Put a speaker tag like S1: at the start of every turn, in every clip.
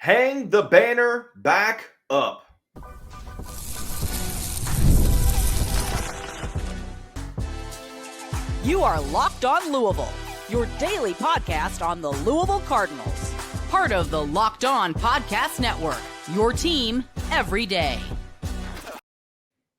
S1: Hang the banner back up.
S2: You are Locked On Louisville, your daily podcast on the Louisville Cardinals. Part of the Locked On Podcast Network, your team every day.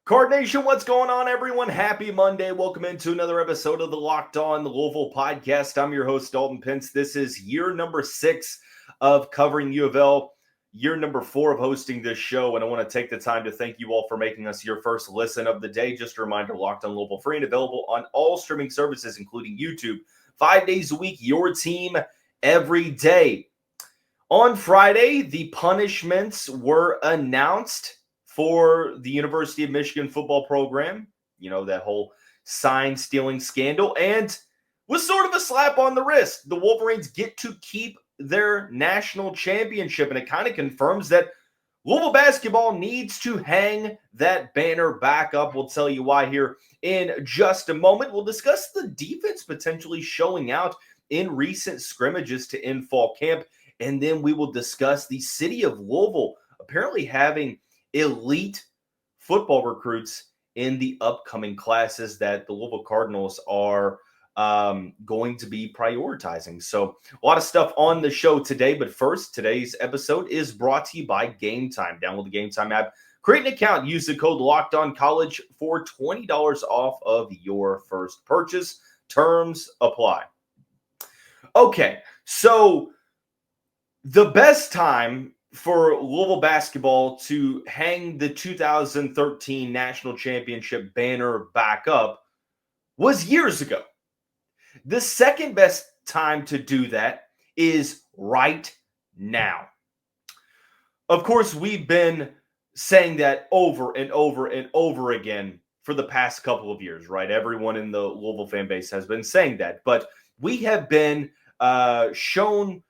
S1: Card Nation, what's going on, everyone? Happy Monday. Welcome into another episode of the Locked On Louisville podcast. I'm your host, Dalton Pence. This is year number 6 of covering U of L, year number 4 of hosting this show, and I want to take the time to thank you all for making us your first listen of the day. Just a reminder, Locked On Louisville, free and available on all streaming services, including YouTube, 5 days a week, your team every day. On Friday, the punishments were announced for the University of Michigan football program, that whole sign stealing scandal, and was sort of a slap on the wrist. The Wolverines get to keep their national championship, and it kind of confirms that Louisville basketball needs to hang that banner back up. We'll tell you why here in just a moment. We'll discuss the defense potentially showing out in recent scrimmages to end fall camp, and then we will discuss the city of Louisville apparently having elite football recruits in the upcoming classes that the Louisville Cardinals are going to be prioritizing. So a lot of stuff on the show today, but first, today's episode is brought to you by Gametime. Download the Gametime app, create an account, use the code LOCKEDONCollege for $20 off of your first purchase. Terms apply. Okay, so the best time for Louisville basketball to hang the 2013 national championship banner back up was years ago. The second best time to do that is right now. Of course, we've been saying that over and over and over again for the past couple of years, right? Everyone in the Louisville fan base has been saying that, but we have been shown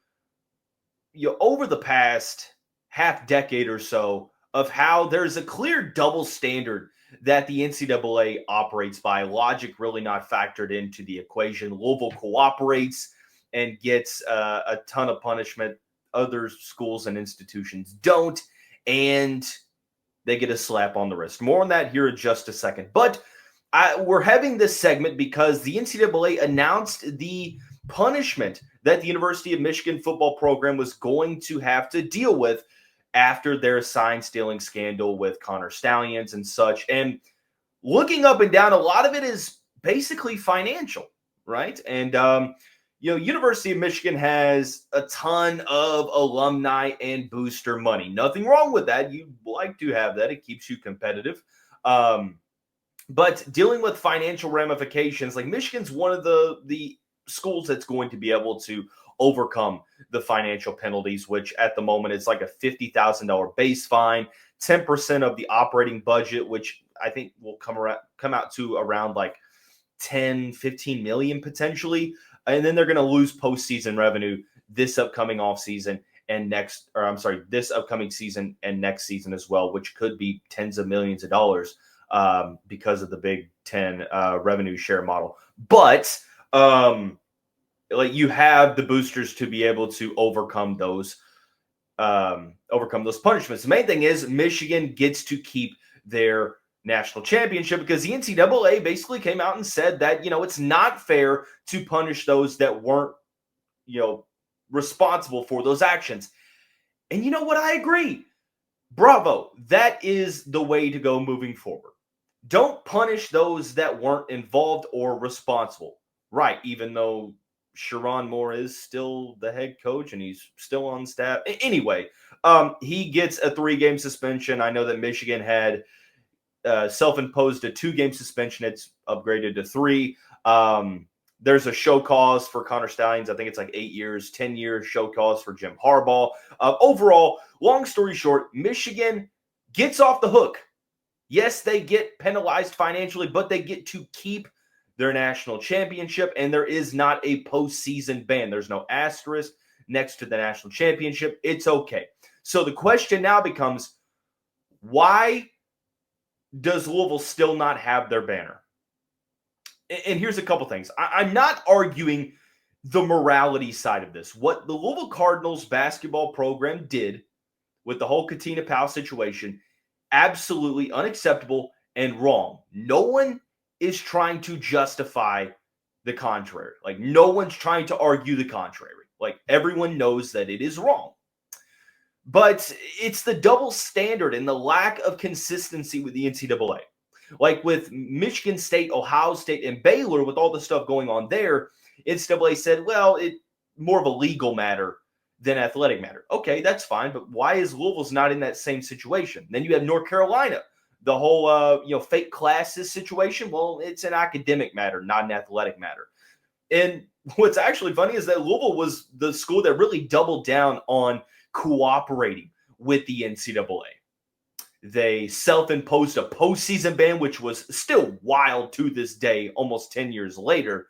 S1: over the past half decade or so of how there's a clear double standard that the NCAA operates by, logic really not factored into the equation. Louisville cooperates and gets a ton of punishment. Other schools and institutions don't, and they get a slap on the wrist. More on that here in just a second. But we're having this segment because the NCAA announced the punishment that the University of Michigan football program was going to have to deal with after their sign stealing scandal with Connor Stallions and such. And looking up and down, a lot of it is basically financial, right? And, University of Michigan has a ton of alumni and booster money. Nothing wrong with that. You'd like to have that. It keeps you competitive. But dealing with financial ramifications, like Michigan's one of the schools that's going to be able to overcome the financial penalties, which at the moment is like a $50,000 base fine, 10% of the operating budget, which I think will come out to around like 10, 15 million potentially. And then they're going to lose postseason revenue this upcoming offseason and this upcoming season and next season as well, which could be tens of millions of dollars because of the Big Ten revenue share model. But you have the boosters to be able to overcome those punishments. The main thing is Michigan gets to keep their national championship because the NCAA basically came out and said that, it's not fair to punish those that weren't, responsible for those actions. And you know what? I agree. Bravo. That is the way to go moving forward. Don't punish those that weren't involved or responsible. Right. Even though Sharon Moore is still the head coach and he's still on staff. Anyway, he gets a 3-game suspension. I know that Michigan had self-imposed a 2-game suspension. It's upgraded to 3. There's a show cause for Connor Stallions. I think it's like 8 years, 10 years show cause for Jim Harbaugh. Overall, long story short, Michigan gets off the hook. Yes, they get penalized financially, but they get to keep their national championship, and there is not a postseason ban. There's no asterisk next to the national championship. It's okay. So the question now becomes, why does Louisville still not have their banner? And here's a couple things. I'm not arguing the morality side of this. What the Louisville Cardinals basketball program did with the whole Katina Powell situation, absolutely unacceptable and wrong. No one is trying to justify the contrary. Like, no one's trying to argue the contrary. Like, everyone knows that it is wrong. But it's the double standard and the lack of consistency with the NCAA. Like with Michigan State, Ohio State, and Baylor, with all the stuff going on there, NCAA said, well, it's more of a legal matter than athletic matter. Okay, that's fine, but why is Louisville's not in that same situation? Then you have North Carolina, the whole fake classes situation. Well, it's an academic matter, not an athletic matter. And what's actually funny is that Louisville was the school that really doubled down on cooperating with the NCAA. They self-imposed a postseason ban, which was still wild to this day, almost 10 years later.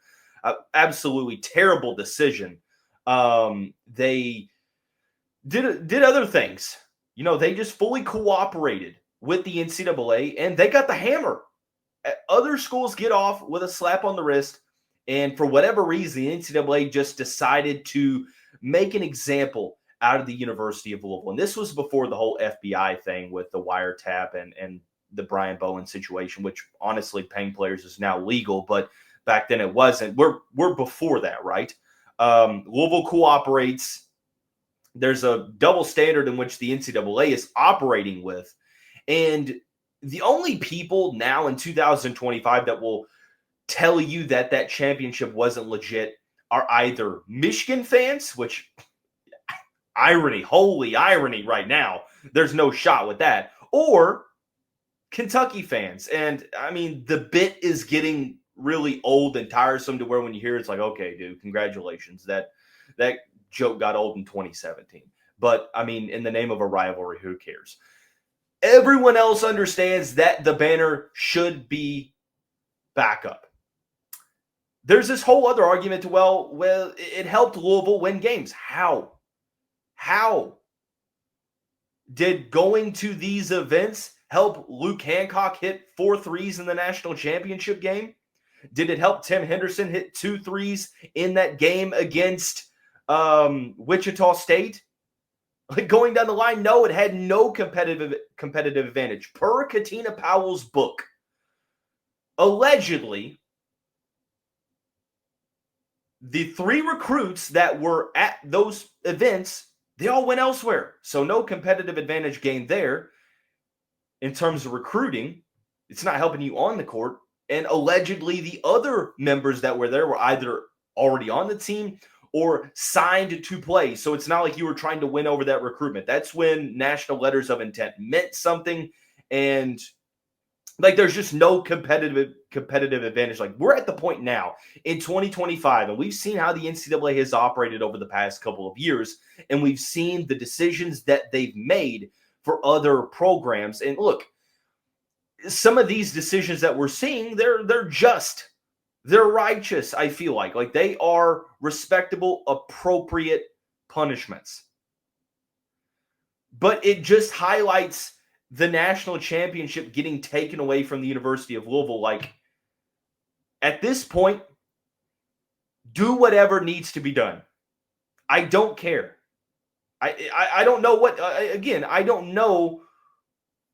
S1: Absolutely terrible decision. They did other things. They just fully cooperated with the NCAA, and they got the hammer. Other schools get off with a slap on the wrist, and for whatever reason, the NCAA just decided to make an example out of the University of Louisville. And this was before the whole FBI thing with the wiretap and the Brian Bowen situation, which honestly, paying players is now legal, but back then it wasn't. We're before that, right? Louisville cooperates. There's a double standard in which the NCAA is operating with. And the only people now in 2025 that will tell you that that championship wasn't legit are either Michigan fans, which irony, holy irony right now. There's no shot with that. Or Kentucky fans. And I mean, the bit is getting really old and tiresome to where when you hear it's like, okay, dude, congratulations. That joke got old in 2017. But I mean, in the name of a rivalry, who cares? Everyone else understands that the banner should be back up. There's this whole other argument to, well, it helped Louisville win games. How? How did going to these events help Luke Hancock hit 4 threes in the national championship game? Did it help Tim Henderson hit 2 threes in that game against Wichita State? Like, going down the line, no, it had no competitive advantage. Per Katina Powell's book, allegedly, the 3 recruits that were at those events, they all went elsewhere. So no competitive advantage gained there in terms of recruiting. It's not helping you on the court. And allegedly, the other members that were there were either already on the team or signed to play. So it's not like you were trying to win over that recruitment. That's when national letters of intent meant something. And like, there's just no competitive advantage. Like, we're at the point now in 2025, and we've seen how the NCAA has operated over the past couple of years, and we've seen the decisions that they've made for other programs. And look, some of these decisions that we're seeing, they're just, they're righteous. I feel like they are respectable, appropriate punishments. But it just highlights the national championship getting taken away from the University of Louisville. Like, at this point, do whatever needs to be done. I don't care. I don't know what, again, I don't know,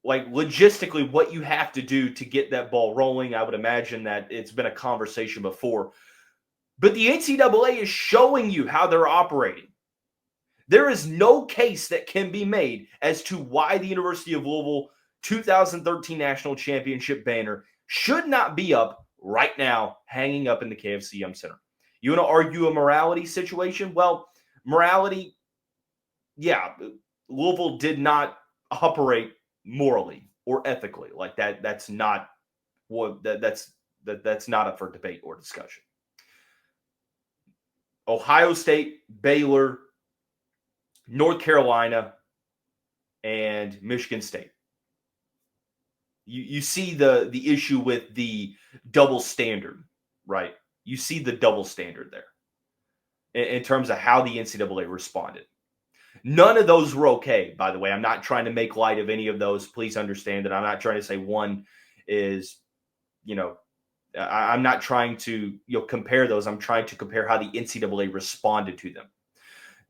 S1: like, logistically what you have to do to get that ball rolling. I would imagine that it's been a conversation before. But the NCAA is showing you how they're operating. There is no case that can be made as to why the University of Louisville 2013 National Championship banner should not be up right now, hanging up in the KFC Yum Center. You want to argue a morality situation? Well, morality, yeah, Louisville did not operate morally or ethically. Like that. That's not what that's not up for debate or discussion. Ohio State, Baylor, North Carolina, and Michigan State. You see the issue with the double standard, right? You see the double standard there in terms of how the NCAA responded. None of those were okay, by the way. I'm not trying to make light of any of those. Please understand that I'm not trying to say one is, I'm not trying to compare those. I'm trying to compare how the NCAA responded to them.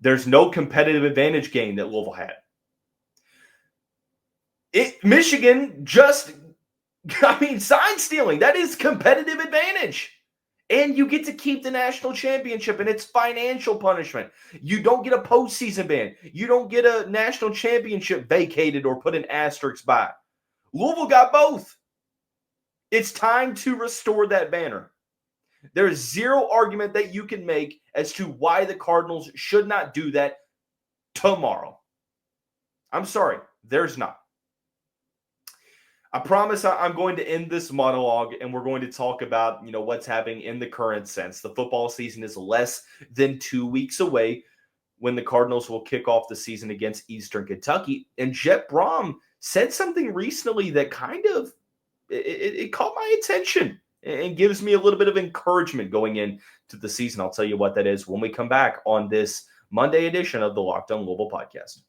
S1: There's no competitive advantage game that Louisville had. Michigan just, sign stealing. That is competitive advantage. And you get to keep the national championship, and it's financial punishment. You don't get a postseason ban. You don't get a national championship vacated or put an asterisk by. Louisville got both. It's time to restore that banner. There's zero argument that you can make as to why the Cardinals should not do that tomorrow. I'm sorry, there's not. I promise I'm going to end this monologue and we're going to talk about, what's happening in the current sense. The football season is less than 2 weeks away when the Cardinals will kick off the season against Eastern Kentucky. And Jet Brom said something recently that kind of it caught my attention and gives me a little bit of encouragement going into the season. I'll tell you what that is when we come back on this Monday edition of the Locked On Louisville podcast.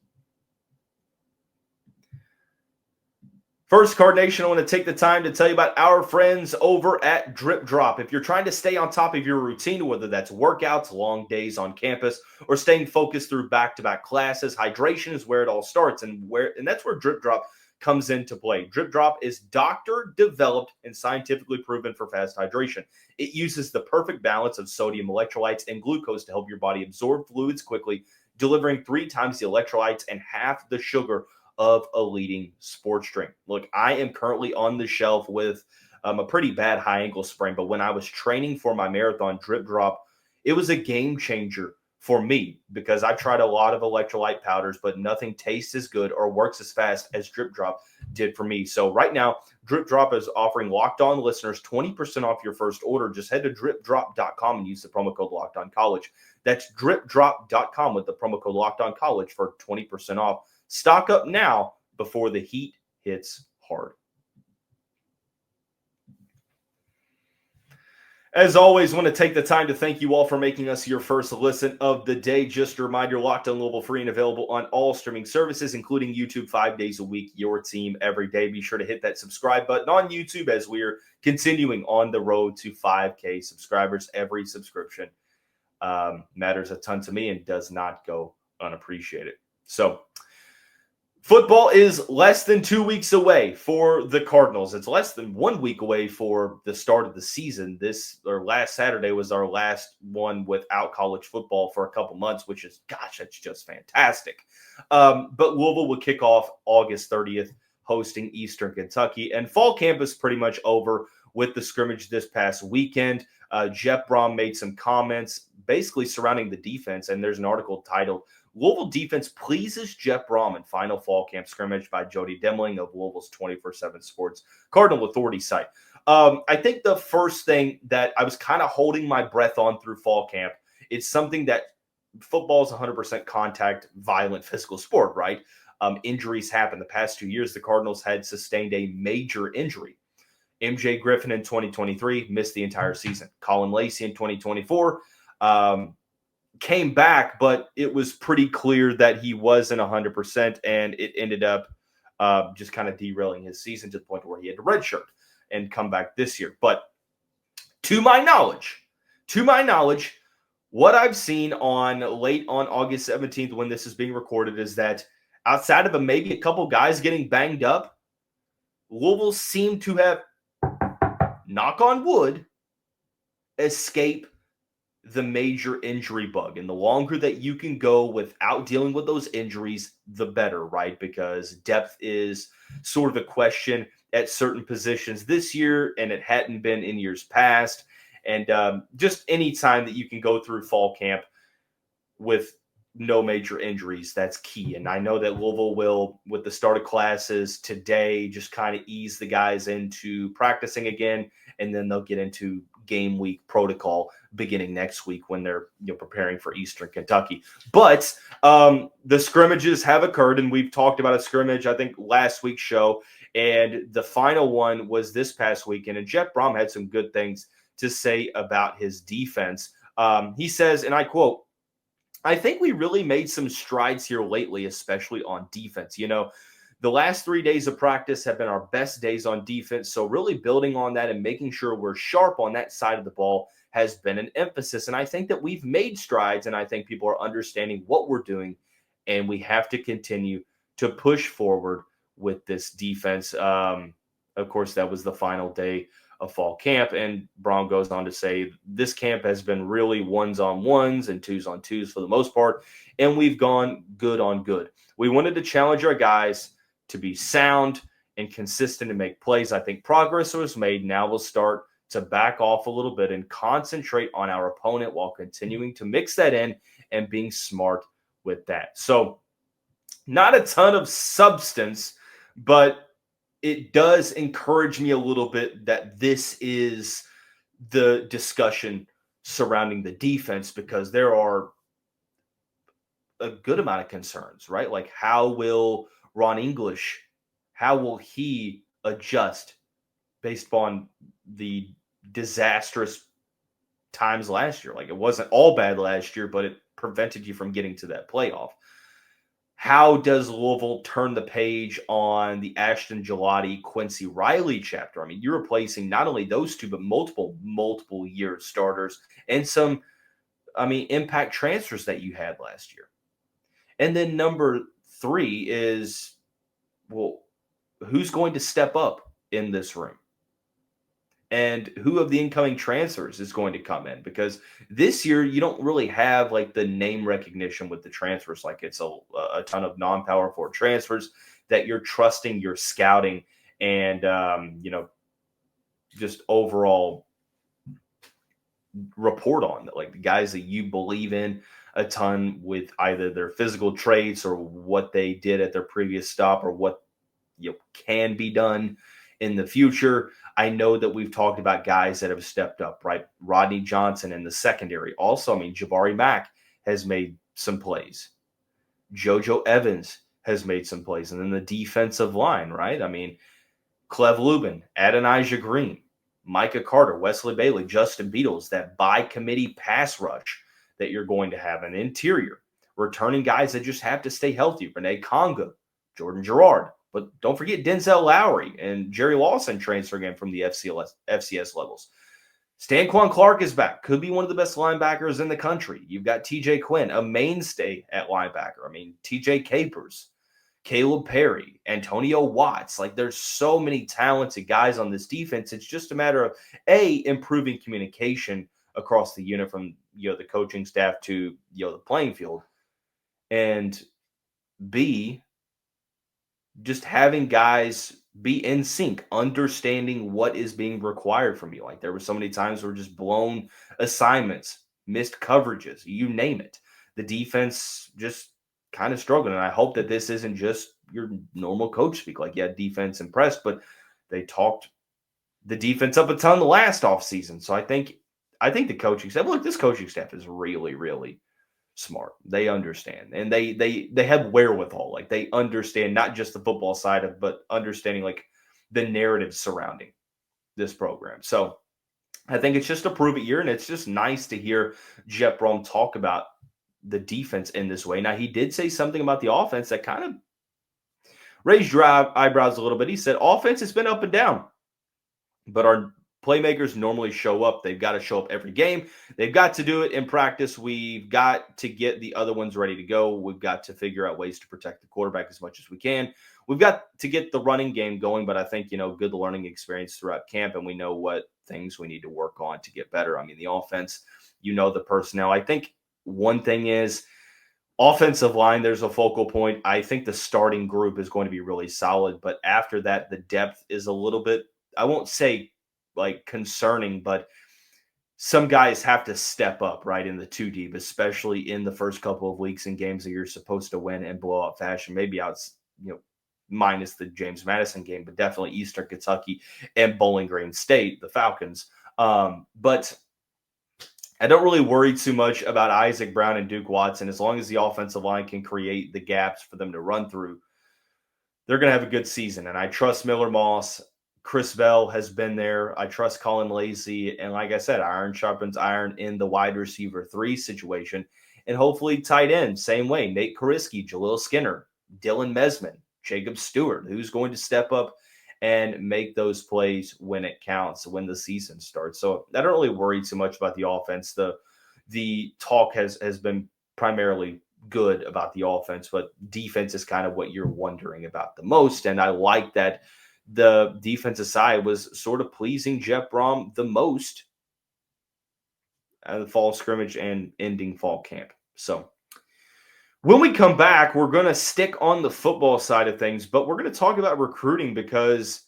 S1: First, Card Nation, I want to take the time to tell you about our friends over at Drip Drop. If you're trying to stay on top of your routine, whether that's workouts, long days on campus, or staying focused through back-to-back classes, hydration is where it all starts, and that's where Drip Drop comes into play. Drip Drop is doctor-developed and scientifically proven for fast hydration. It uses the perfect balance of sodium electrolytes and glucose to help your body absorb fluids quickly, delivering 3 times the electrolytes and half the sugar of a leading sports drink. Look, I am currently on the shelf with a pretty bad high ankle sprain, but when I was training for my marathon, Drip Drop, it was a game changer for me because I've tried a lot of electrolyte powders, but nothing tastes as good or works as fast as Drip Drop did for me. So right now, Drip Drop is offering Locked On listeners 20% off your first order. Just head to dripdrop.com and use the promo code Locked On College. That's dripdrop.com with the promo code Locked On College for 20% off. Stock up now before the heat hits hard. As always, I want to take the time to thank you all for making us your first listen of the day. Just a reminder, Locked On Louisville free and available on all streaming services, including YouTube 5 days a week, your team every day. Be sure to hit that subscribe button on YouTube as we're continuing on the road to 5K subscribers. Every subscription matters a ton to me and does not go unappreciated. So, football is less than 2 weeks away for the Cardinals. It's less than 1 week away for the start of the season. Last Saturday was our last one without college football for a couple months, which is, that's just fantastic. But Louisville will kick off August 30th, hosting Eastern Kentucky. And fall camp is pretty much over with the scrimmage this past weekend. Jeff Brom made some comments basically surrounding the defense, and there's an article titled Louisville Defense Pleases Jeff Brom in Final Fall Camp Scrimmage by Jody Demling of Louisville's 24/7 Sports Cardinal Authority site. I think the first thing that I was kind of holding my breath on through fall camp, it's something that football is 100% contact, violent, physical sport, right? Injuries happen. The past 2 years, the Cardinals had sustained a major injury. MJ Griffin in 2023 missed the entire season. Colin Lacey in 2024 came back, but it was pretty clear that he wasn't 100%, and it ended up just kind of derailing his season to the point where he had to redshirt and come back this year. But to my knowledge, what I've seen late on August 17th when this is being recorded is that outside of maybe a couple guys getting banged up, Louisville seemed to have, knock on wood, escaped the major injury bug. And the longer that you can go without dealing with those injuries, the better, right? Because depth is sort of a question at certain positions this year, and it hadn't been in years past. And just any time that you can go through fall camp with no major injuries, that's key. And I know that Louisville will, with the start of classes today, just kind of ease the guys into practicing again, and then they'll get into game week protocol beginning next week when they're preparing for Eastern Kentucky. But the scrimmages have occurred, and we've talked about a scrimmage, I think, last week's show, and the final one was this past weekend, and Jeff Brom had some good things to say about his defense. He says, and I quote, "I think we really made some strides here lately, especially on defense. The last 3 days of practice have been our best days on defense. So really building on that and making sure we're sharp on that side of the ball has been an emphasis. And I think that we've made strides, and I think people are understanding what we're doing, and we have to continue to push forward with this defense. Of course, that was the final day of fall camp, and Braun goes on to say this camp has been really ones-on-ones and twos-on-twos for the most part, and we've gone good on good. We wanted to challenge our guys to be sound and consistent and make plays. I think progress was made. Now we'll start to back off a little bit and concentrate on our opponent while continuing to mix that in and being smart with that. So not a ton of substance, but it does encourage me a little bit that this is the discussion surrounding the defense, because there are a good amount of concerns, right? Like, how will Ron English, how will he adjust based upon the disastrous times last year? Like, it wasn't all bad last year, but it prevented you from getting to that playoff. How does Louisville turn the page on the Ashton Gelati, Quincy Riley chapter? I mean, you're replacing not only those two, but multiple year starters and some, impact transfers that you had last year. And then number 3 is, well, who's going to step up in this room? And who of the incoming transfers is going to come in? Because this year you don't really have like the name recognition with the transfers. Like, it's a ton of non-power forward transfers that you're trusting your scouting and, just overall report on, that like the guys that you believe in a ton with either their physical traits or what they did at their previous stop or what can be done in the future. I know that we've talked about guys that have stepped up, right? Rodney Johnson in the secondary. Also, Jabari Mack has made some plays. JoJo Evans has made some plays. And then the defensive line, right? Clev Lubin, Adonijah Green, Micah Carter, Wesley Bailey, Justin Beatles, that by-committee pass rush that you're going to have. An interior, returning guys that just have to stay healthy. Renee Conga, Jordan Girard. But don't forget Denzel Lowry and Jerry Lawson transferring in from the FCS levels. Stanquan Clark is back. Could be one of the best linebackers in the country. You've got TJ Quinn, a mainstay at linebacker. TJ Capers, Caleb Perry, Antonio Watts. Like, there's so many talented guys on this defense. It's just a matter of, A, improving communication across the unit from, the coaching staff to, the playing field. And B, just having guys be in sync, understanding what is being required from you. Like, there were so many times where just blown assignments, missed coverages, you name it. The defense just kind of struggled. And I hope that this isn't just your normal coach speak. Like, yeah, defense impressed, but they talked the defense up a ton the last offseason. So I think the coaching staff, look, this coaching staff is really, really smart. They understand, and they have wherewithal. Like, they understand not just the football side of, but understanding like the narrative surrounding this program. So I think it's just a prove it year, and it's just nice to hear Jeff Brom talk about the defense in this way. Now, he did say something about the offense that kind of raised your eyebrows a little bit. He said offense has been up and down, but our playmakers normally show up. They've got to show up every game. They've got to do it in practice. We've got to get the other ones ready to go. We've got to figure out ways to protect the quarterback as much as we can. We've got to get the running game going, but I think, good learning experience throughout camp, and we know what things we need to work on to get better. The offense, the personnel. I think one thing is offensive line, there's a focal point. I think the starting group is going to be really solid, but after that, the depth is a little bit, I won't say like concerning, but some guys have to step up right in the 2 deep, especially in the first couple of weeks in games that you're supposed to win in blowout fashion. Maybe out, minus the James Madison game, but definitely Eastern Kentucky and Bowling Green State, the Falcons. But I don't really worry too much about Isaac Brown and Duke Watson. As long as the offensive line can create the gaps for them to run through, they're going to have a good season. And I trust Miller Moss. Chris Bell has been there. I trust Colin Lacey. And like I said, iron sharpens iron in the wide receiver 3 situation. And hopefully tight end, same way. Nate Koriski, Jaleel Skinner, Dylan Mesman, Jacob Stewart, who's going to step up and make those plays when it counts, when the season starts. So I don't really worry too much about the offense. The talk has been primarily good about the offense, but defense is kind of what you're wondering about the most. And I like that the defensive side was sort of pleasing Jeff Brom the most at the fall scrimmage and ending fall camp. So when we come back, we're going to stick on the football side of things, but we're going to talk about recruiting because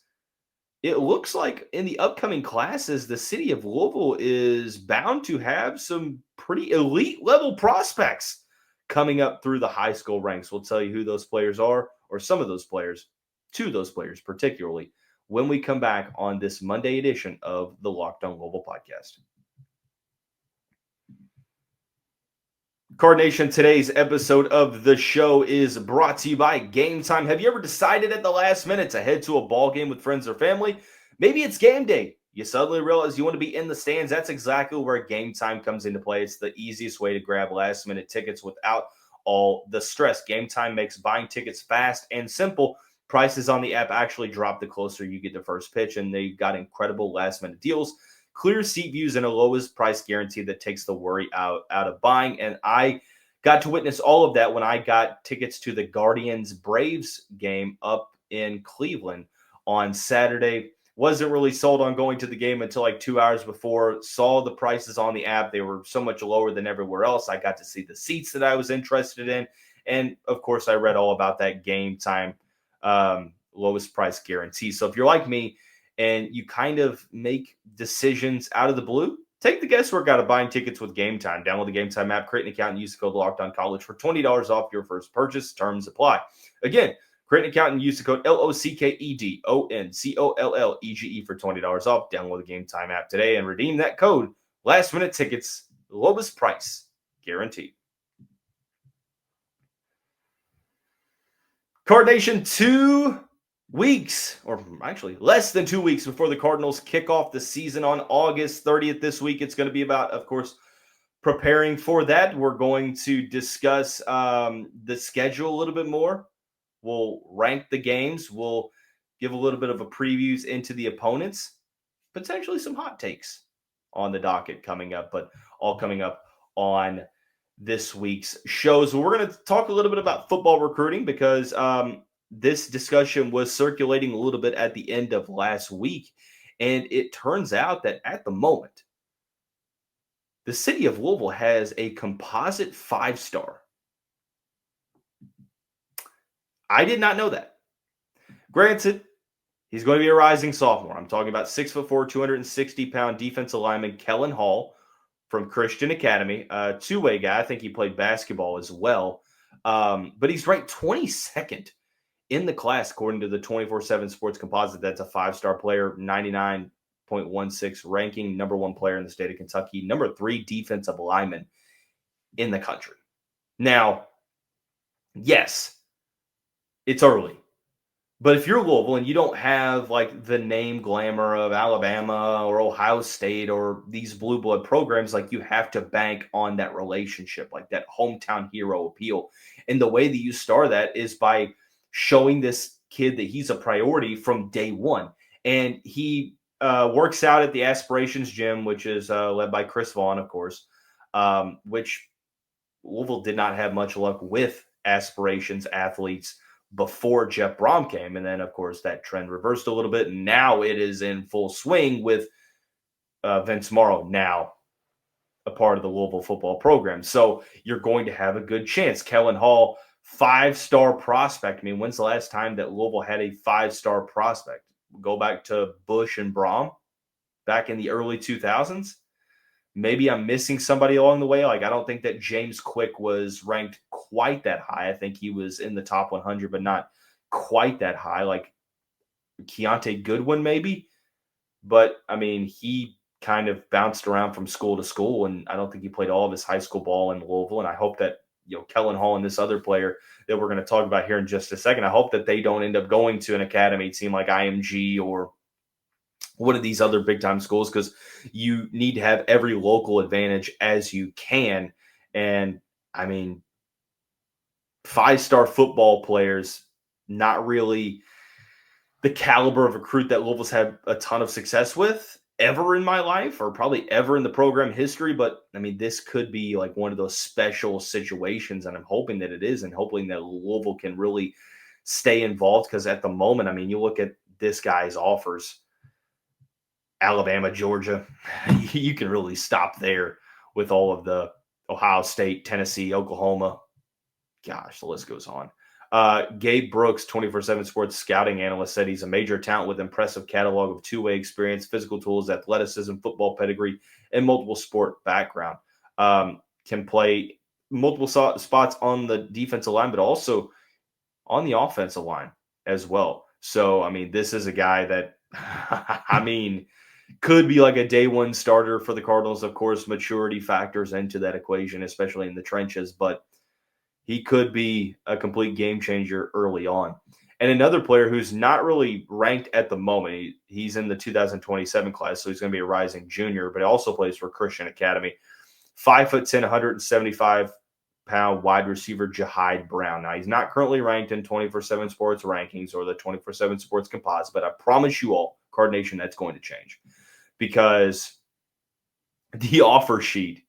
S1: it looks like in the upcoming classes, the city of Louisville is bound to have some pretty elite level prospects coming up through the high school ranks. We'll tell you who those players are, or some of those players, to those players particularly, when we come back on this Monday edition of the Locked On Louisville podcast. Card Nation, today's episode of the show is brought to you by Gametime. Have you ever decided at the last minute to head to a ball game with friends or family? Maybe it's game day. You suddenly realize you want to be in the stands. That's exactly where Gametime comes into play. It's the easiest way to grab last minute tickets without all the stress. Gametime makes buying tickets fast and simple. Prices on the app actually drop the closer you get to first pitch, and they've got incredible last minute deals, clear seat views, and a lowest price guarantee that takes the worry out of buying. And I got to witness all of that when I got tickets to the Guardians-Braves game up in Cleveland on Saturday. Wasn't really sold on going to the game until like 2 hours before. Saw the prices on the app. They were so much lower than everywhere else. I got to see the seats that I was interested in. And, of course, I read all about that Gametime lowest price guarantee. So if you're like me, and you kind of make decisions out of the blue, take the guesswork out of buying tickets with Gametime. Download the Gametime app, create an account, and use the code LOCKEDONCollege for $20 off your first purchase. Terms apply. Again, create an account and use the code LOCKEDONCOLLEGE for $20 off. Download the Gametime app today and redeem that code. Last minute tickets, lowest price guaranteed. Card Nation, 2 weeks, or actually less than 2 weeks before the Cardinals kick off the season on August 30th this week. It's going to be about, of course, preparing for that. We're going to discuss the schedule a little bit more. We'll rank the games. We'll give a little bit of a previews into the opponents, potentially some hot takes on the docket coming up, but all coming up on this week's show. So we're going to talk a little bit about football recruiting because this discussion was circulating a little bit at the end of last week. And it turns out that at the moment, the city of Louisville has a composite 5-star. I did not know that. Granted, he's going to be a rising sophomore. I'm talking about 6'4", 260-pound defensive lineman Kellan Hall from Christian Academy, a two-way guy. I think he played basketball as well. But he's ranked 22nd in the class, according to the 24/7 Sports Composite. That's a 5-star player, 99.16 ranking, number 1 player in the state of Kentucky, number 3 defensive lineman in the country. Now, yes, it's early. But if you're Louisville and you don't have like the name glamour of Alabama or Ohio State or these blue blood programs, like you have to bank on that relationship, like that hometown hero appeal. And the way that you start that is by showing this kid that he's a priority from day one. And he works out at the Aspirations Gym, which is led by Chris Vaughn, of course, which Louisville did not have much luck with Aspirations athletes before Jeff Brom came. And then, of course, that trend reversed a little bit. And now it is in full swing with Vince Morrow now a part of the Louisville football program. So you're going to have a good chance. Kellan Hall, 5-star prospect. I mean, when's the last time that Louisville had a 5-star prospect? Go back to Bush and Brom back in the early 2000s. Maybe I'm missing somebody along the way. Like, I don't think that James Quick was ranked quite that high. I think he was in the top 100, but not quite that high. Like Keontae Goodwin, maybe. But, I mean, he kind of bounced around from school to school, and I don't think he played all of his high school ball in Louisville. And I hope that, Kellan Hall and this other player that we're going to talk about here in just a second, I hope that they don't end up going to an academy team like IMG or one of these other big-time schools, because you need to have every local advantage as you can. And, I mean, 5-star football players not really the caliber of recruit that Louisville's had a ton of success with ever in my life, or probably ever in the program history. But I mean, this could be like one of those special situations, and I'm hoping that it is, and hoping that Louisville can really stay involved. Because at the moment, I mean, you look at this guy's offers, Alabama, Georgia, you can really stop there with all of the Ohio State, Tennessee, Oklahoma. Gosh, the list goes on. Gabe Brooks, 24/7 Sports scouting analyst, said he's a major talent with impressive catalog of two-way experience, physical tools, athleticism, football pedigree, and multiple sport background. Can play multiple spots on the defensive line, but also on the offensive line as well. So, I mean, this is a guy that, I mean, could be like a day one starter for the Cardinals. Of course, maturity factors into that equation, especially in the trenches, but he could be a complete game changer early on. And another player who's not really ranked at the moment, he's in the 2027 class, so he's going to be a rising junior, but he also plays for Christian Academy. 5'10", 175-pound wide receiver Jahide Brown. Now, he's not currently ranked in 24/7 Sports rankings or the 24/7 Sports composite, but I promise you all, Card Nation, that's going to change, because the offer sheet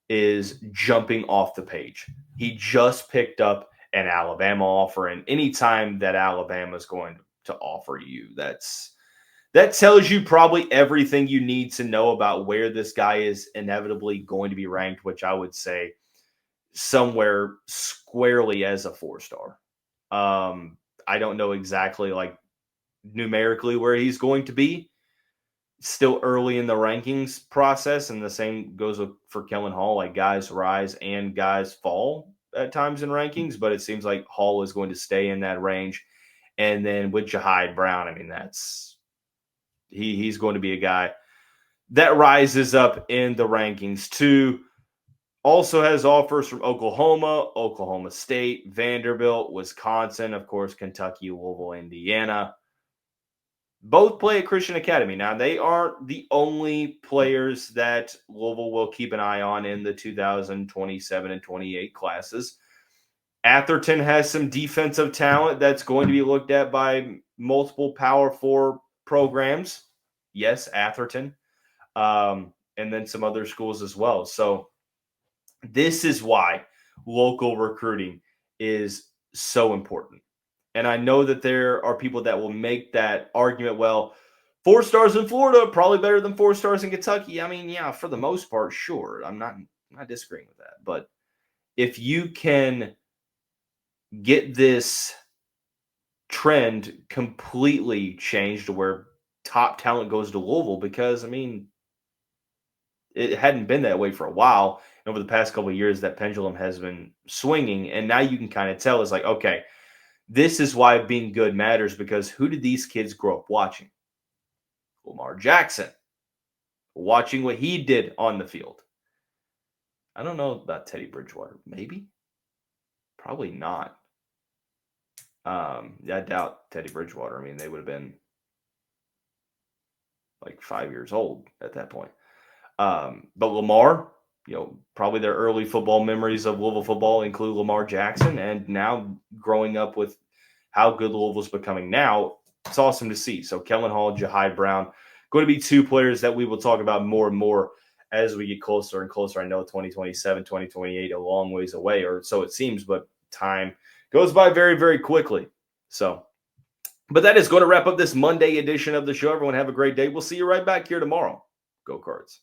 S1: is jumping off the page. He just picked up an Alabama offer, and anytime that Alabama is going to offer you, that tells you probably everything you need to know about where this guy is inevitably going to be ranked, which I would say somewhere squarely as a 4-star. I don't know exactly like numerically where he's going to be. Still early in the rankings process, and the same goes for Kellan Hall. Like, guys rise and guys fall at times in rankings, but it seems like Hall is going to stay in that range. And then with Jahide Brown, I mean, he's going to be a guy that rises up in the rankings too. Also has offers from Oklahoma, Oklahoma State, Vanderbilt, Wisconsin, of course, Kentucky, Louisville, Indiana. Both play at Christian Academy. Now, they aren't the only players that Louisville will keep an eye on in the 2027 and 28 classes. Atherton has some defensive talent that's going to be looked at by multiple Power 4 programs. Yes, Atherton. And then some other schools as well. So this is why local recruiting is so important. And I know that there are people that will make that argument, well, 4 stars in Florida, probably better than 4 stars in Kentucky. I mean, yeah, for the most part, sure. I'm not disagreeing with that. But if you can get this trend completely changed to where top talent goes to Louisville, because, I mean, it hadn't been that way for a while. And over the past couple of years, that pendulum has been swinging. And now you can kind of tell, it's like, okay, this is why being good matters, because who did these kids grow up watching? Lamar Jackson. Watching what he did on the field. I don't know about Teddy Bridgewater. Maybe? Probably not. I doubt Teddy Bridgewater. I mean, they would have been like 5 years old at that point. But Lamar, probably their early football memories of Louisville football include Lamar Jackson, and now growing up with how good Louisville's becoming now, it's awesome to see. So Kellan Hall, Jahide Brown, going to be 2 players that we will talk about more and more as we get closer and closer. I know 2027, 2028, a long ways away, or so it seems, but time goes by very, very quickly. So, but that is going to wrap up this Monday edition of the show. Everyone have a great day. We'll see you right back here tomorrow. Go Cards.